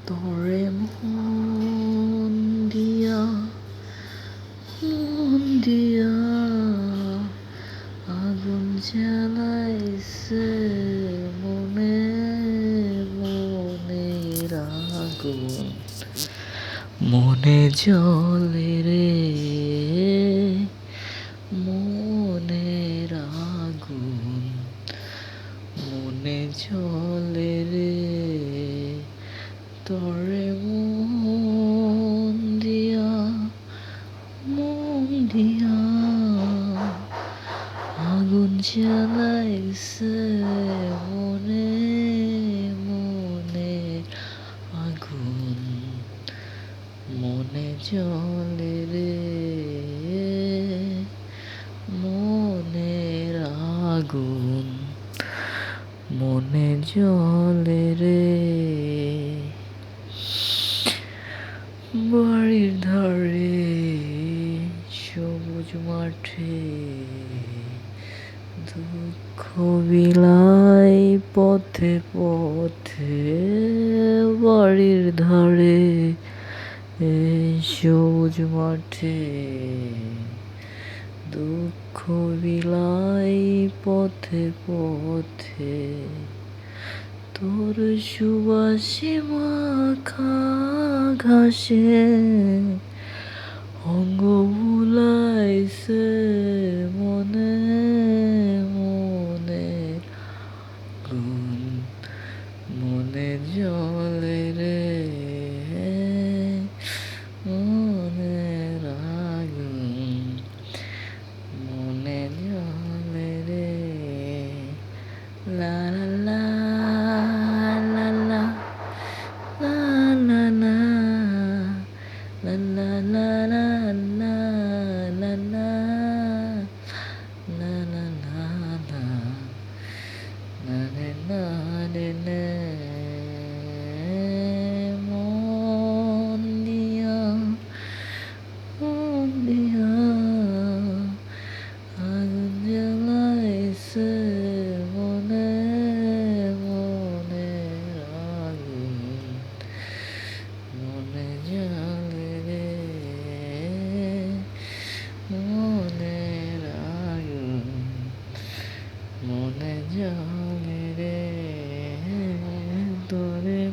তরে দিয়া মন দিয়া আগুন জ্বালাইছে মনে মনের আগুন মনে জ্বলে রে মনের আগুন মনে জ্বলে রে তরে মন দিয়া আগুন জ্বালাইছে মনে মনে আগুন মনে জ্বলে রে মনের আগুন মনে জ্বলে রে বাড়ির ধারে সবুজ মাঠে দুঃখ বিলাই পথে পথে বাড়ির ধারে সবুজ মাঠে দুঃখ বিলাই পথে পথে তোর সুবাসে মাখা ঘাসে অঙ্গ ভুলাইছে মনে মনে গুণ মনে জ্বলে রে মনের আগুন মনে জ্বলে রে লা লা লা লা লা লা লা লা লা লা লা লা লা লা লা লা লা লা না রে না রে নে মন দিয়া আগুন জ্বালাইছে মনে মনের আগুন মনে জ্বলে রে মনের আগুন মনে জ্বলে রে তোরে